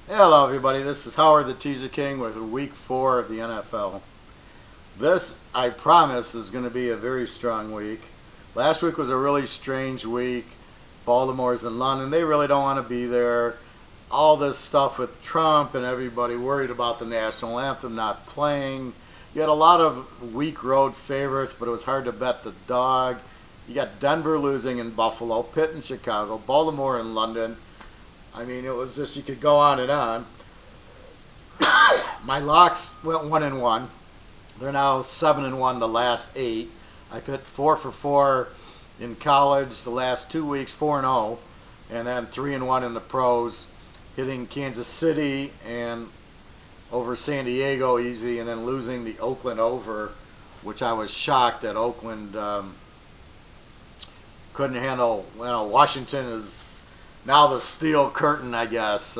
Hello everybody, this is Howard the Teaserking with week 4 of the NFL. This, I promise, is going to be a very strong week. Last week was a really strange week. Baltimore's in London. They really don't want to be there. All this stuff with Trump and everybody worried about the national anthem not playing. You had a lot of weak road favorites, but it was hard to bet the dog. You got Denver losing in Buffalo, Pitt in Chicago, Baltimore in London. I mean, it was just, you could go on and on. My locks went 1-1. They're now 7-1 the last 8. I hit 4 for 4 in college the last 2 weeks, 4-0, and then 3-1 in the pros, hitting Kansas City and over San Diego easy, and then losing the Oakland over, which I was shocked that Oakland couldn't handle. Washington is now the steel curtain, I guess.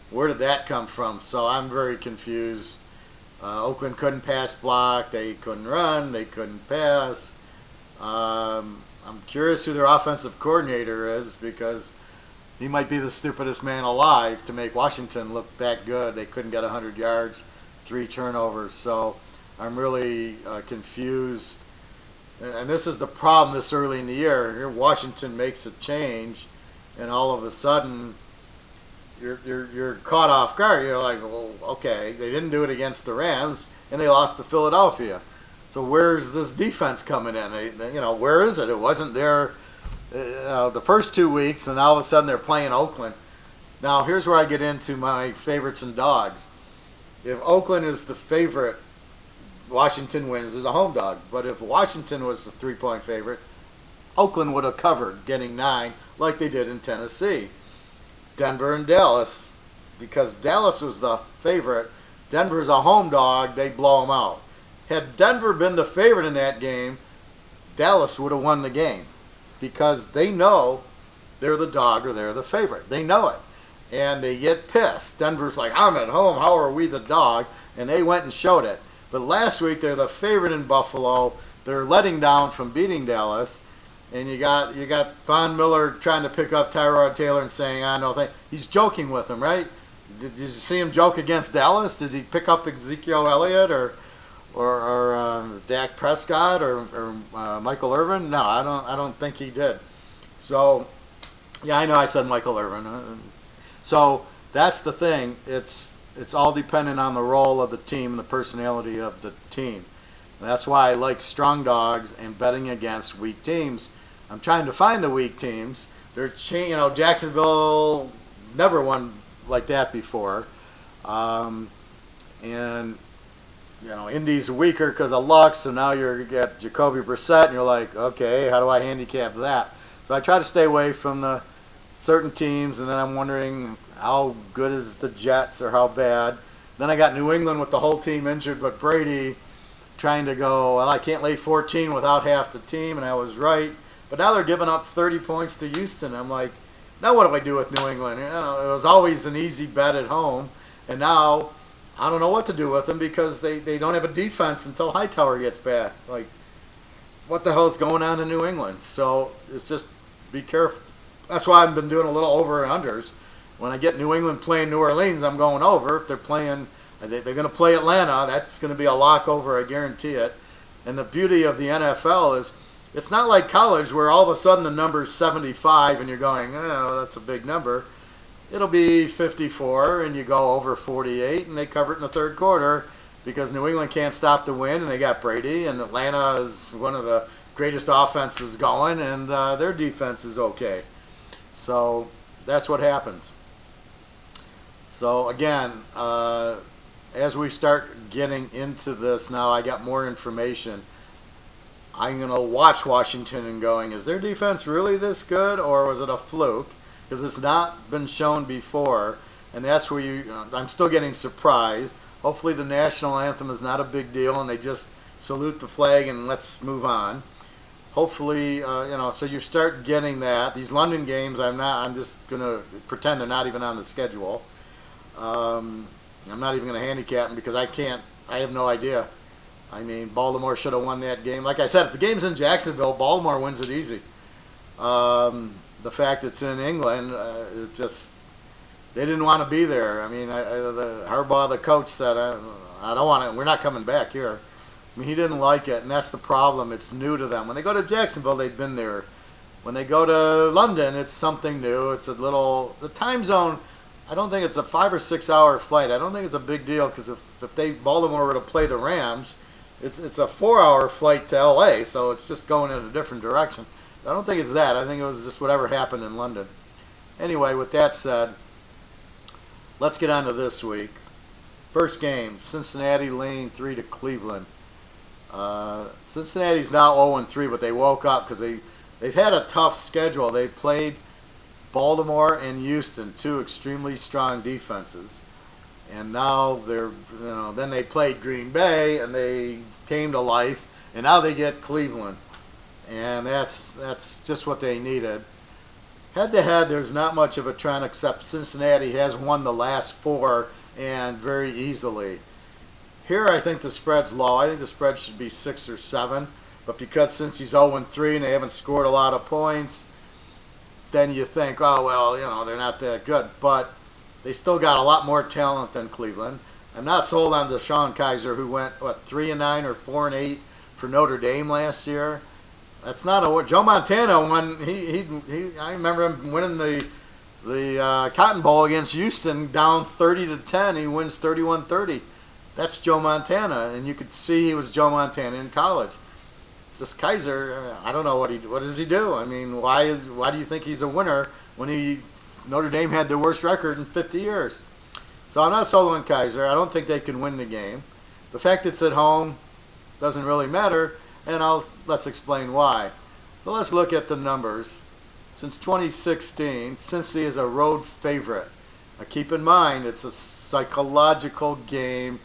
Where did that come from? So I'm very confused. Oakland couldn't pass block. They couldn't run. They couldn't pass. I'm curious who their offensive coordinator is, because he might be the stupidest man alive to make Washington look that good. They couldn't get 100 yards, 3 turnovers. So I'm really confused. And this is the problem this early in the year. Here Washington makes a change, and all of a sudden you're caught off guard. You're like, well, okay, they didn't do it against the Rams, and they lost to Philadelphia. So where's this defense coming in? Where is it? It wasn't there the first 2 weeks, and all of a sudden they're playing Oakland. Now here's where I get into my favorites and dogs. If Oakland is the favorite, Washington wins as a home dog. But if Washington was the 3-point favorite, Oakland would have covered, getting 9 like they did in Tennessee. Denver and Dallas, because Dallas was the favorite. Denver's a home dog, they blow them out. Had Denver been the favorite in that game, Dallas would have won the game, because they know they're the dog or they're the favorite. They know it, and they get pissed. Denver's like, I'm at home, how are we the dog? And they went and showed it. But last week they're the favorite in Buffalo. They're letting down from beating Dallas. And you got Von Miller trying to pick up Tyrod Taylor and saying, I know, he's joking with him, right? Did you see him joke against Dallas? Did he pick up Ezekiel Elliott or Dak Prescott or Michael Irvin? No, I don't think he did. So, yeah, I know I said Michael Irvin. So that's the thing. It's all dependent on the role of the team and the personality of the team. And that's why I like strong dogs and betting against weak teams. I'm trying to find the weak teams. Jacksonville never won like that before, and Indy's weaker because of luck. So now you got Jacoby Brissett, and you're like, okay, how do I handicap that? So I try to stay away from the certain teams, and then I'm wondering how good is the Jets or how bad. Then I got New England with the whole team injured, but Brady trying to go, well, I can't lay 14 without half the team, and I was right. But now they're giving up 30 points to Houston. I'm like, now what do I do with New England? It was always an easy bet at home, and now I don't know what to do with them because they don't have a defense until Hightower gets back. Like, what the hell is going on in New England? So it's just be careful. That's why I've been doing a little over and unders. When I get New England playing New Orleans, I'm going over. If they're playing, they're going to play Atlanta. That's going to be a lock over, I guarantee it. And the beauty of the NFL is it's not like college where all of a sudden the number is 75 and you're going, oh, that's a big number. It'll be 54 and you go over 48 and they cover it in the third quarter because New England can't stop the win and they got Brady, and Atlanta is one of the greatest offenses going, and their defense is okay. So that's what happens. So again, as we start getting into this now, I got more information. I'm going to watch Washington and going, is their defense really this good, or was it a fluke? Because it's not been shown before, and that's where I'm still getting surprised. Hopefully the national anthem is not a big deal, and they just salute the flag and let's move on. Hopefully, so you start getting that. These London games, I'm just going to pretend they're not even on the schedule. I'm not even going to handicap them because I have no idea. I mean, Baltimore should have won that game. Like I said, if the game's in Jacksonville, Baltimore wins it easy. The fact it's in England, they didn't want to be there. I mean, Harbaugh, the coach, said, I don't want it. We're not coming back here. I mean, he didn't like it, and that's the problem. It's new to them. When they go to Jacksonville, they've been there. When they go to London, it's something new. It's the time zone, I don't think it's a 5 or 6 hour flight. I don't think it's a big deal because if Baltimore were to play the Rams, it's a 4-hour flight to LA, so it's just going in a different direction. I don't think it's that. I think it was just whatever happened in London. Anyway, with that said, let's get on to this week. First game, Cincinnati laying 3 to Cleveland. Cincinnati's now 0-3, but they woke up because they've had a tough schedule. They played Baltimore and Houston, 2 extremely strong defenses, and now then they played Green Bay and they came to life, and now they get Cleveland, and that's just what they needed. Head to head, there's not much of a trend except Cincinnati has won the last 4 and very easily. Here, I think the spread's low. I think the spread should be 6 or 7. But because since he's 0-3 and they haven't scored a lot of points, then you think, oh, well, they're not that good. But they still got a lot more talent than Cleveland. I'm not sold on DeShone Kizer, who went, 3-9 or 4-8 for Notre Dame last year. That's not a Joe Montana won. I remember him winning the Cotton Bowl against Houston down 30-10. He wins 31-30. That's Joe Montana, and you could see he was Joe Montana in college. This Kizer, I don't know what does he do? I mean, why do you think he's a winner when Notre Dame had their worst record in 50 years? So I'm not sold on Kizer. I don't think they can win the game. The fact it's at home doesn't really matter, and let's explain why. So let's look at the numbers. Since 2016, Cincy is a road favorite. Now keep in mind, it's a psychological game.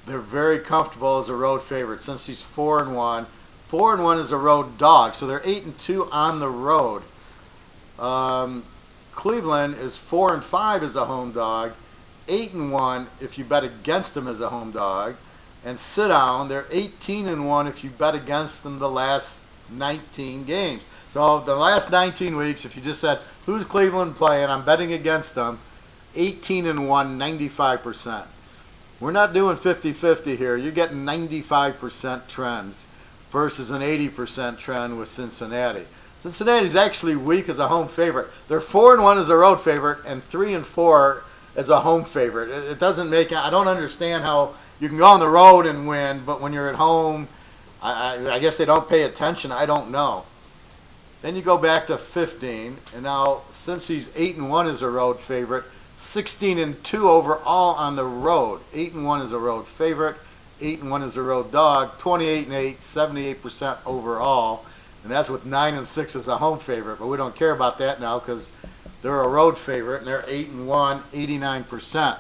They're very comfortable as a road favorite. Cincy's 4-1. 4-1 is a road dog, so they're 8-2 on the road. Cleveland is 4-5 as a home dog, 8-1 if you bet against them as a home dog, and sit down, they're 18-1 if you bet against them the last 19 games. So the last 19 weeks, if you just said, who's Cleveland playing, I'm betting against them, 18-1, 95%. We're not doing 50-50 here. You're getting 95% trends versus an 80% trend with Cincinnati. Cincinnati's actually weak as a home favorite. They're 4-1 as a road favorite and 3-4 as a home favorite. It doesn't make. I don't understand how you can go on the road and win, but when you're at home, I guess they don't pay attention. I don't know. Then you go back to 15, and now since he's 8-1 as a road favorite, 16-2 overall on the road. 8-1 is a road favorite. 8-1 is a road dog. 28-8, 78% overall, and that's with 9-6 as a home favorite. But we don't care about that now because they're a road favorite and they're 8-1, 89%.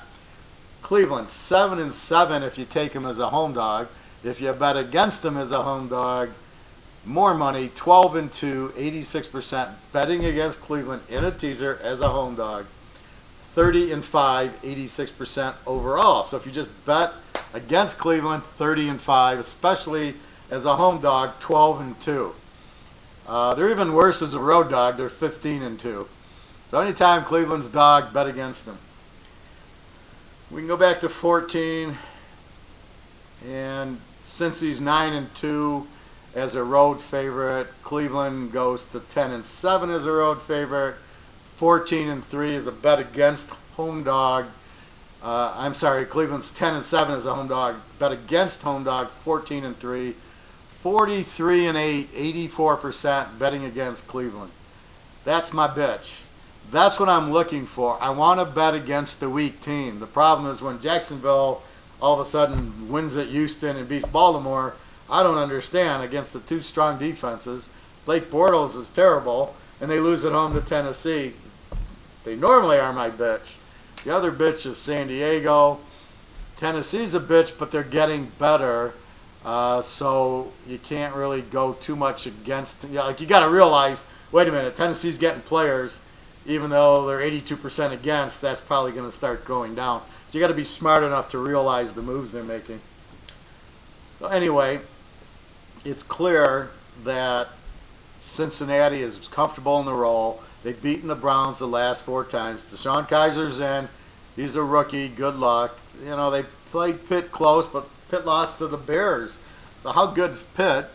Cleveland 7-7 if you take them as a home dog. If you bet against them as a home dog, more money. 12-2, 86% betting against Cleveland in a teaser as a home dog. 30-5, 86% overall. So if you just bet against Cleveland, 30-5, especially as a home dog, 12-2. They're even worse as a road dog. They're 15-2. So anytime Cleveland's dog, bet against them. We can go back to 14, and since he's 9-2 as a road favorite, Cleveland goes to 10-7 as a road favorite. 14-3 is a bet against home dog. Cleveland's 10-7 as a home dog. Bet against home dog, 14-3. 43-8, 84% betting against Cleveland. That's my bitch. That's what I'm looking for. I want to bet against the weak team. The problem is when Jacksonville all of a sudden wins at Houston and beats Baltimore, I don't understand against the 2 strong defenses. Blake Bortles is terrible, and they lose at home to Tennessee. They normally are my bitch. The other bitch is San Diego. Tennessee's a bitch, but they're getting better. So you can't really go too much against. You got to realize, wait a minute, Tennessee's getting players, even though they're 82% against. That's probably going to start going down. So you got to be smart enough to realize the moves they're making. So anyway, it's clear that Cincinnati is comfortable in the role. They've beaten the Browns the last 4 times. Deshaun Kaiser's in. He's a rookie. Good luck. You know, they played Pitt close, but Pitt lost to the Bears. So how good is Pitt?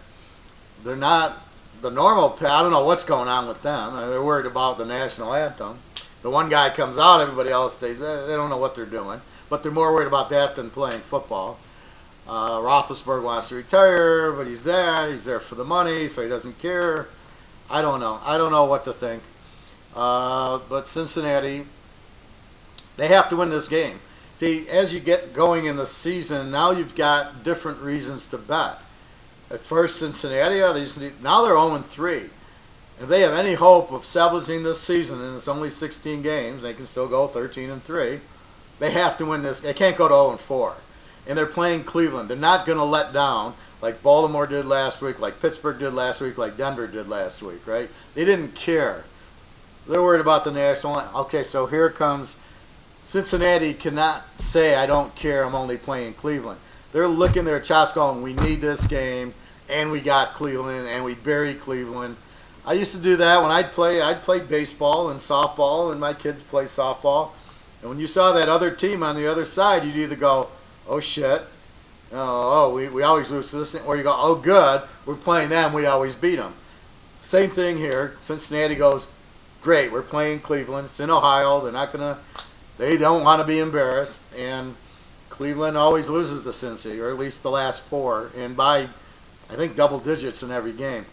They're not the normal Pitt. I don't know what's going on with them. They're worried about the national anthem. The one guy comes out, everybody else stays. They don't know what they're doing. But they're more worried about that than playing football. Roethlisberger wants to retire, but he's there. He's there for the money, so he doesn't care. I don't know. I don't know what to think. But Cincinnati, they have to win this game. See, as you get going in the season, now you've got different reasons to bet. At first, Cincinnati, now they're 0-3. If they have any hope of salvaging this season, and it's only 16 games, they can still go 13-3. They have to win this. They can't go to 0-4. And they're playing Cleveland. They're not going to let down like Baltimore did last week, like Pittsburgh did last week, like Denver did last week, right? They didn't care. They're worried about the national. Okay, so here comes Cincinnati. Cannot say, I don't care, I'm only playing Cleveland. They're licking their chops going, we need this game, and we got Cleveland, and we buried Cleveland. I used to do that when I'd play baseball and softball, and my kids play softball. And when you saw that other team on the other side, you'd either go, oh shit, we always lose to this, or you go, oh good, we're playing them, we always beat them. Same thing here. Cincinnati goes, great, we're playing Cleveland. It's in Ohio. They don't want to be embarrassed, and Cleveland always loses to Cincy, or at least the last 4, and by, I think, double digits in every game.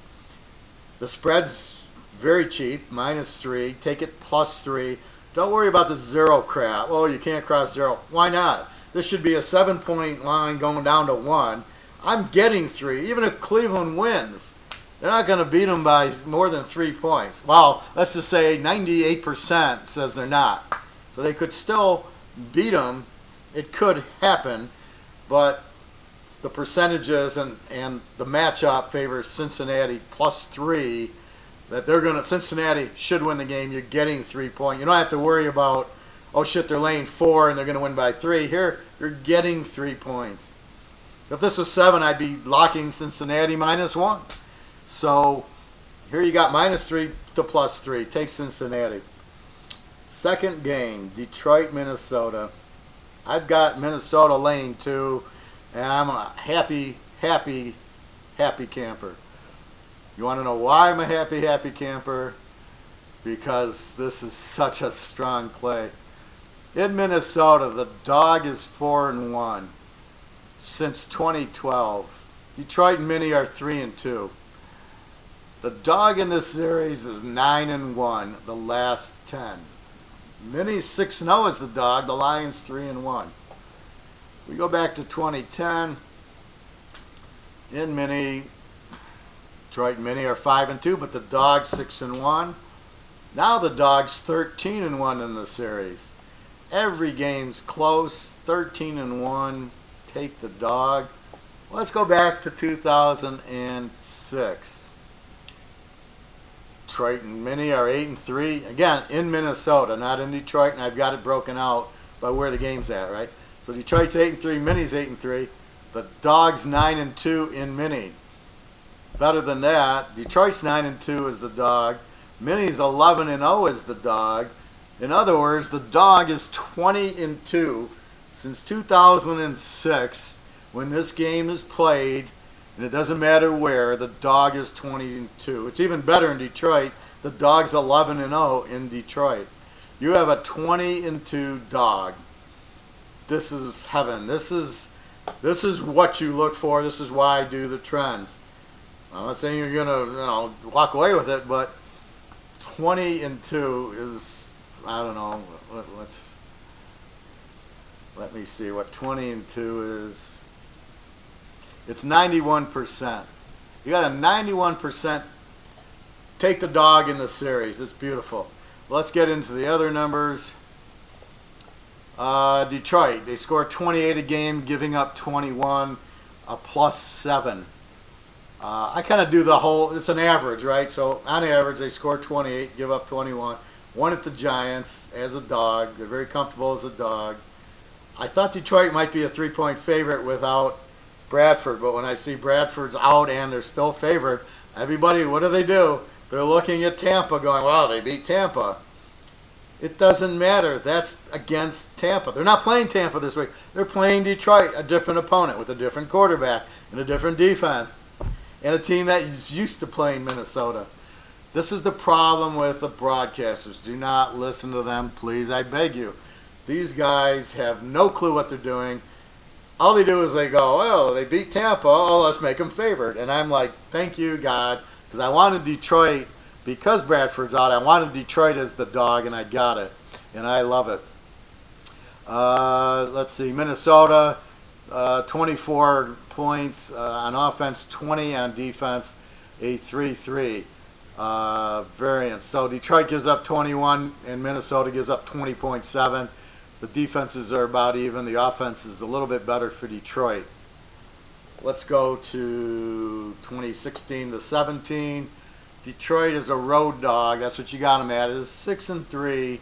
The spread's very cheap, -3. Take it +3. Don't worry about the 0 crap. Oh, you can't cross 0. Why not? This should be a 7-point line going down to 1. I'm getting 3. Even if Cleveland wins, they're not going to beat them by more than 3 points. Well, let's just say 98% says they're not. So they could still beat them. It could happen, but the percentages and the matchup favors Cincinnati +3. That Cincinnati should win the game. You're getting 3 points. You don't have to worry about, oh shit, they're laying 4 and they're going to win by 3. Here, you're getting 3 points. If this was 7, I'd be locking Cincinnati -1. So here you got -3 to +3. Take Cincinnati. Second game, Detroit, Minnesota. I've got Minnesota laying 2, and I'm a happy camper. You want to know why I'm a happy camper? Because this is such a strong play. In Minnesota, the dog is 4-1 since 2012. Detroit and Minnie are 3-2. The dog in this series is 9-1 the last 10. Minnie's 6-0 as the dog. The Lions 3-1. We go back to 2010. In Minnie, Detroit and Minnie are 5-2, but the dog's 6-1. Now the dog's 13-1 in the series. Every game's close. 13-1. Take the dog. Let's go back to 2006. Detroit and Minnie are 8-3. Again, in Minnesota, not in Detroit, and I've got it broken out by where the game's at, right? So Detroit's 8-3, Minnie's 8-3. The dog's 9-2 in Minnie. Better than that, Detroit's 9-2 as the dog. Minnie's 11-0 as the dog. In other words, the dog is 20-2 since 2006 when this game is played. And it doesn't matter where, the dog is 20-2. It's even better in Detroit. The dog's 11-0 in Detroit. You have a 20-2 dog. This is heaven. This is what you look for. This is why I do the trends. I'm not saying you're gonna walk away with it, but 20-2 is, I don't know. Let me see what 20-2 is. It's 91%. You got a 91% take the dog in the series. It's beautiful. Let's get into the other numbers. Detroit, they score 28 a game, giving up 21, a +7. I kind of do the whole, it's an average, right? So on average, they score 28, give up 21. Won at the Giants as a dog. They're very comfortable as a dog. I thought Detroit might be a 3-point favorite without Bradford, but when I see Bradford's out and they're still favored, everybody, what do? They're looking at Tampa going, wow, they beat Tampa. It doesn't matter. That's against Tampa. They're not playing Tampa this week. They're playing Detroit, a different opponent with a different quarterback and a different defense, and a team that is used to playing Minnesota. This is the problem with the broadcasters. Do not listen to them, please. I beg you. These guys have no clue what they're doing. All they do is they go, well, they beat Tampa. Oh, let's make them favored. And I'm like, thank you, God, because I wanted Detroit, because Bradford's out, I wanted Detroit as the dog, and I got it. And I love it. Let's see. Minnesota, 24 points on offense, 20 on defense, a 3-3 variance. So Detroit gives up 21, and Minnesota gives up 20.7. The defenses are about even. The offense is a little bit better for Detroit. Let's go to 2016-17. Detroit is a road dog. That's what you got them at. It is 6-3,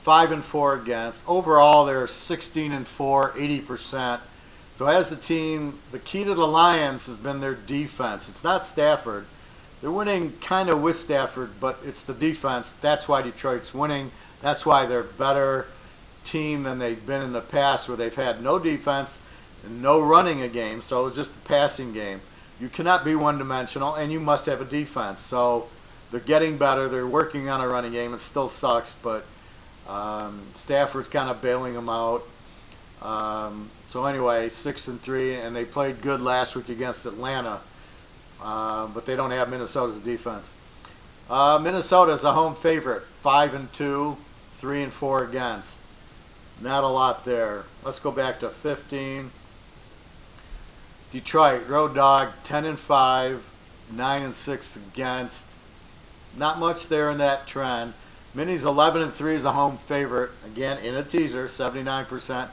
5-4 against. Overall, they're 16-4, 80%. So as the team, the key to the Lions has been their defense. It's not Stafford. They're winning kind of with Stafford, but it's the defense. That's why Detroit's winning. That's why they're better team than they've been in the past, where they've had no defense and no running a game. So it was just a passing game. You cannot be one-dimensional, and you must have a defense. So they're getting better. They're working on a running game. It still sucks, but Stafford's kind of bailing them out. So anyway, 6-3, and they played good last week against Atlanta, but they don't have Minnesota's defense. Minnesota is a home favorite, 5-2, 3-4 against. Not a lot there. Let's go back to 15. Detroit, road dog, 10-5, 9-6 against. Not much there in that trend. Minnie's 11-3 is a home favorite. Again, in a teaser, 79%.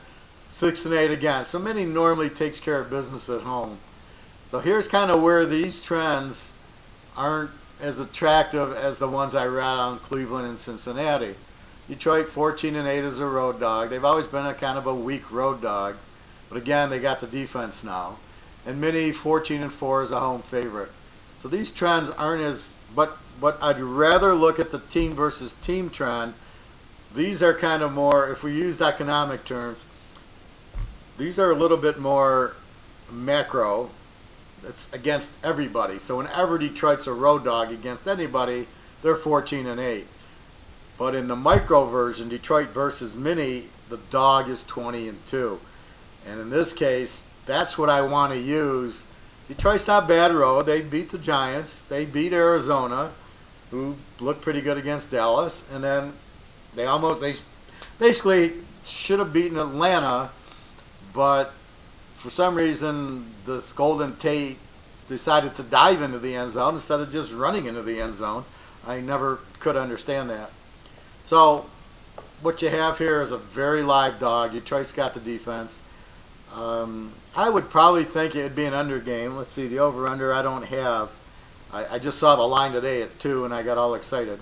6-8 against. So Minnie normally takes care of business at home. So here's kind of where these trends aren't as attractive as the ones I read on Cleveland and Cincinnati. Detroit 14-8 is a road dog. They've always been a kind of a weak road dog, but again, they got the defense now. And Minnie 14-4 is a home favorite. So these trends aren't as, but I'd rather look at the team versus team trend. These are kind of more, if we used economic terms, these are a little bit more macro. It's against everybody. So whenever Detroit's a road dog against anybody, they're 14-8. But in the micro version, Detroit versus Minnie, the dog is 20-2. And in this case, that's what I want to use. Detroit's not bad road. They beat the Giants. They beat Arizona, who looked pretty good against Dallas. And then they basically should have beaten Atlanta, but for some reason, this Golden Tate decided to dive into the end zone instead of just running into the end zone. I never could understand that. So what you have here is a very live dog. Detroit's got the defense. I would probably think it would be an under game. Let's see, the over-under I don't have. I just saw the line today at 2, and I got all excited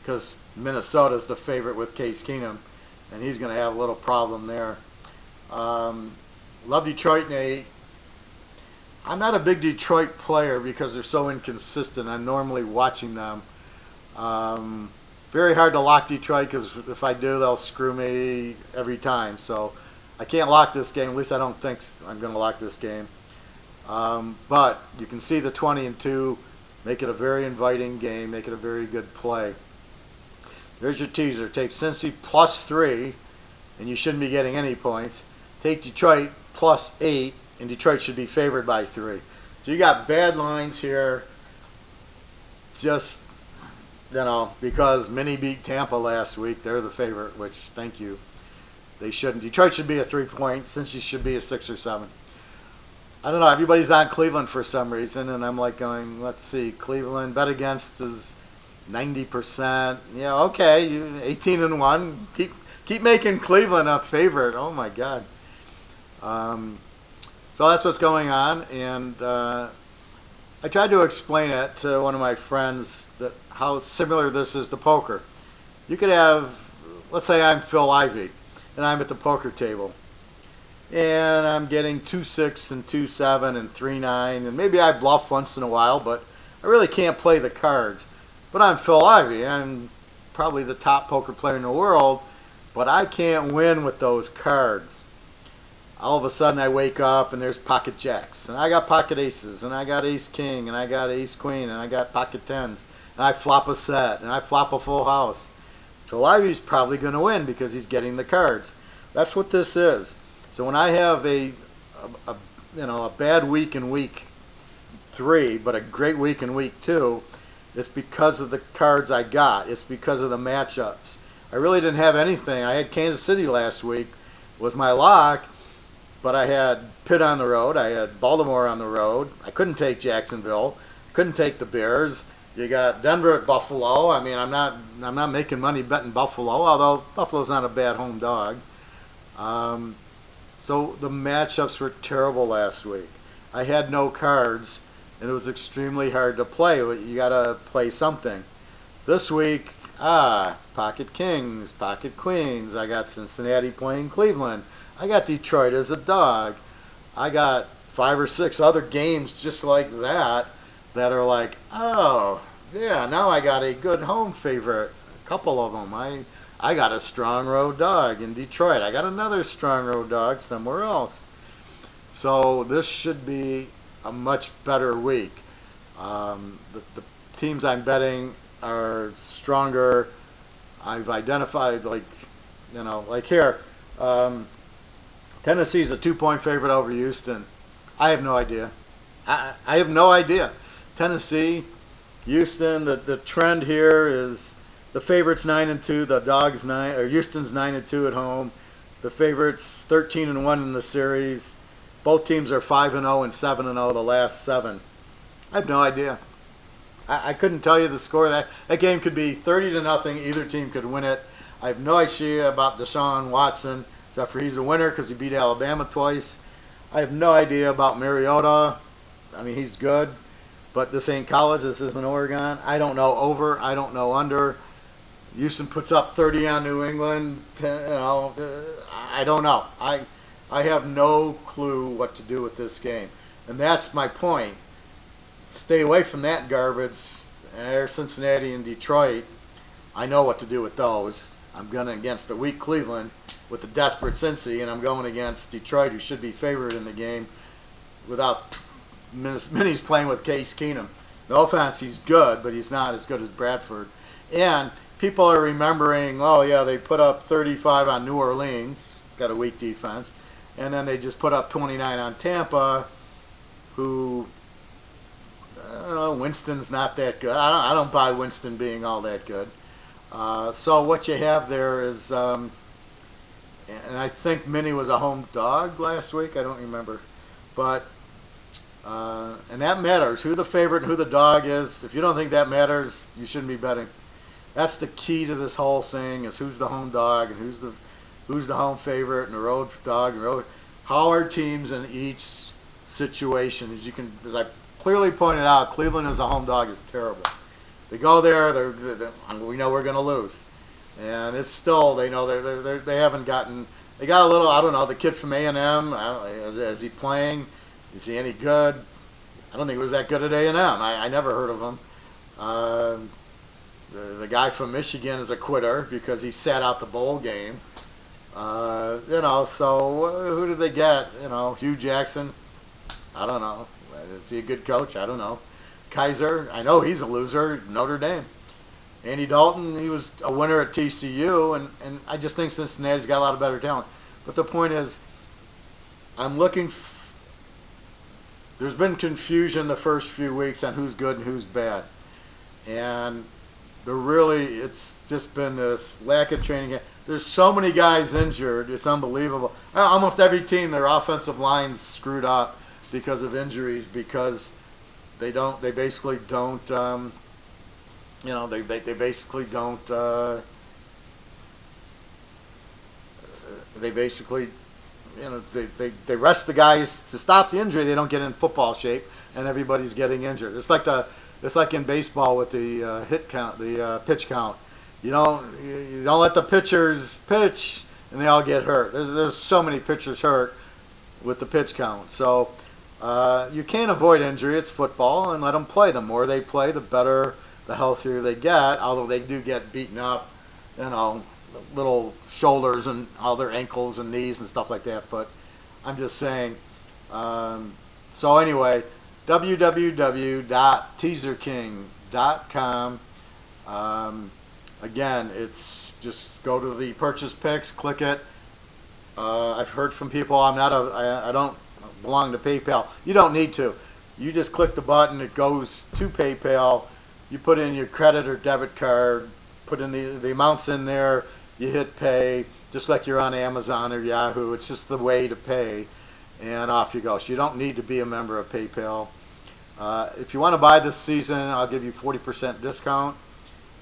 because Minnesota's the favorite with Case Keenum, and he's going to have a little problem there. Love Detroit, Nate. I'm not a big Detroit player because they're so inconsistent. I'm normally watching them. Very hard to lock Detroit because if I do, they'll screw me every time. So I can't lock this game. At least I don't think I'm going to lock this game. But you can see the 20-2. Make it a very inviting game. Make it a very good play. There's your teaser. Take Cincy +3, and you shouldn't be getting any points. Take Detroit +8, and Detroit should be favored by 3. So you got bad lines here. Just, because Minnie beat Tampa last week, they're the favorite, which, thank you. They shouldn't. Detroit should be a 3-point. Cincy should be a 6 or 7. I don't know. Everybody's on Cleveland for some reason, and I'm like going, let's see. Cleveland bet against is 90%. Yeah, okay. You 18-1. Keep making Cleveland a favorite. Oh my God. So that's what's going on, and I tried to explain it to one of my friends that how similar this is to poker. You could have, let's say I'm Phil Ivey, and I'm at the poker table, and I'm getting 2-6 and 2-7 and 3-9, and maybe I bluff once in a while, but I really can't play the cards. But I'm Phil Ivey. I'm probably the top poker player in the world, but I can't win with those cards. All of a sudden I wake up and there's pocket jacks, and I got pocket aces, and I got ace king, and I got ace queen, and I got pocket tens, and I flop a set, and I flop a full house. Phil Ivey's probably going to win because he's getting the cards. That's what this is. So when I have a bad week in week 3, but a great week in week 2, it's because of the cards I got. It's because of the matchups. I really didn't have anything. I had Kansas City last week was my lock, but I had Pitt on the road. I had Baltimore on the road. I couldn't take Jacksonville. Couldn't take the Bears. You got Denver at Buffalo. I mean, I'm not making money betting Buffalo, although Buffalo's not a bad home dog. So the matchups were terrible last week. I had no cards, and it was extremely hard to play. You got to play something. This week, pocket kings, pocket queens. I got Cincinnati playing Cleveland. I got Detroit as a dog. I got 5 or 6 other games just like that are like, oh, yeah, now I got a good home favorite. A couple of them. I got a strong road dog in Detroit. I got another strong road dog somewhere else. So this should be a much better week. The teams I'm betting are stronger. I've identified, like here, Tennessee's a 2-point favorite over Houston. I have no idea. I have no idea. Tennessee, Houston, the trend here is the favorite's 9-2, the dog's 9, or Houston's 9-2 at home. The favorite's 13-1 in the series. Both teams are 5-0 and 7-0 the last 7. I have no idea. I couldn't tell you the score of that. That game could be 30-0. Either team could win it. I have no idea about Deshaun Watson, except for he's a winner because he beat Alabama twice. I have no idea about Mariota. I mean, he's good, but this ain't college. This isn't Oregon. I don't know over. I don't know under. Houston puts up 30 on New England. I don't know. I have no clue what to do with this game, and that's my point. Stay away from that garbage. There's Cincinnati and Detroit. I know what to do with those. I'm going against the weak Cleveland with the desperate Cincy, and I'm going against Detroit, who should be favored in the game without Minnie's playing with Case Keenum. No offense, he's good, but he's not as good as Bradford. And people are remembering, oh yeah, they put up 35 on New Orleans, got a weak defense, and then they just put up 29 on Tampa, who Winston's not that good. I don't buy Winston being all that good. So what you have there is, and I think Minnie was a home dog last week. I don't remember, but and that matters. Who the favorite and who the dog is. If you don't think that matters, you shouldn't be betting. That's the key to this whole thing: is who's the home dog and who's the home favorite and the road dog. And how are teams in each situation? As I clearly pointed out, Cleveland as a home dog is terrible. They go there, we know we're going to lose, and it's still they know they haven't gotten. They got a little. I don't know. The kid from A&M, is he playing? Is he any good? I don't think he was that good at A&M. I never heard of him. The guy from Michigan is a quitter because he sat out the bowl game. So who did they get? Hugh Jackson. I don't know. Is he a good coach? I don't know. Kaiser, I know he's a loser. Notre Dame. Andy Dalton, he was a winner at TCU, and I just think Cincinnati's got a lot of better talent. But the point is, I'm looking. There's been confusion the first few weeks on who's good and who's bad, and it's just been this lack of training. There's so many guys injured. It's unbelievable. Almost every team, their offensive line's screwed up because of injuries, because they basically don't they rest the guys to stop the injury. They don't get in football shape, and everybody's getting injured. It's like in baseball with the hit count, the pitch count. You don't let the pitchers pitch, and they all get hurt. There's so many pitchers hurt with the pitch count. So you can't avoid injury. It's football, and let them play. The more they play, the better the healthier they get, although they do get beaten up, little shoulders and all their ankles and knees and stuff like that. But I'm just saying. So anyway, www.teaserking.com. Again, it's just go to the purchase picks, click it. I've heard from people. I don't belong to PayPal. You don't need to. You just click the button. It goes to PayPal. You put in your credit or debit card. Put in the amounts in there. You hit pay, just like you're on Amazon or Yahoo. It's just the way to pay, and off you go. So you don't need to be a member of PayPal. If you want to buy this season, I'll give you 40% discount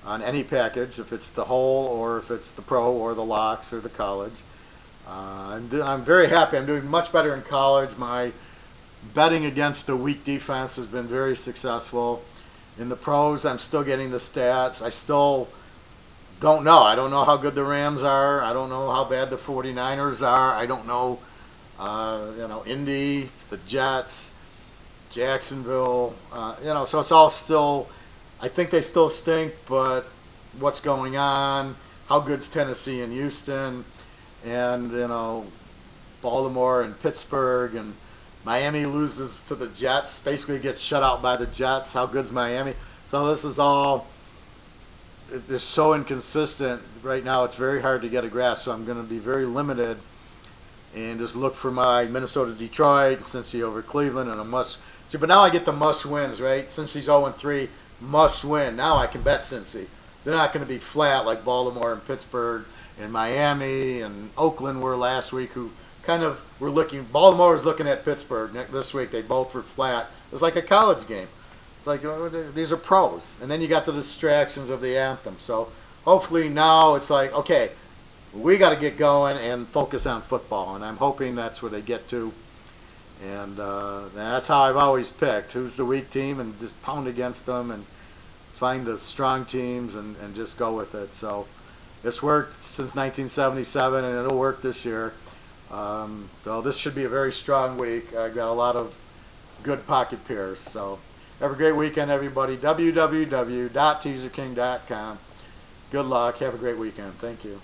on any package, if it's the whole or if it's the pro or the locks or the college. I'm very happy. I'm doing much better in college. My betting against the weak defense has been very successful. In the pros, I'm still getting the stats. I still don't know. I don't know how good the Rams are. I don't know how bad the 49ers are. I don't know, Indy, the Jets, Jacksonville. So it's all still, I think they still stink, but what's going on? How good's Tennessee and Houston? And, Baltimore and Pittsburgh, and Miami loses to the Jets, basically gets shut out by the Jets. How good's Miami? So this is all, it's so inconsistent right now. It's very hard to get a grasp. So I'm going to be very limited and just look for my Minnesota, Detroit, Cincy over Cleveland, and a must. See, but now I get the must wins, right? Cincy's 0-3, must win. Now I can bet Cincy. They're not going to be flat like Baltimore and Pittsburgh and Miami and Oakland were last week, who kind of were looking. Baltimore was looking at Pittsburgh this week. They both were flat. It was like a college game. It's like, these are pros. And then you got the distractions of the anthem. So hopefully now it's like, okay, we got to get going and focus on football. And I'm hoping that's where they get to. And that's how I've always picked. Who's the weak team, and just pound against them and find the strong teams and just go with it. So it's worked since 1977, and it'll work this year. So this should be a very strong week. I got a lot of good pocket pairs. So have a great weekend, everybody. www.teaserking.com. Good luck. Have a great weekend. Thank you.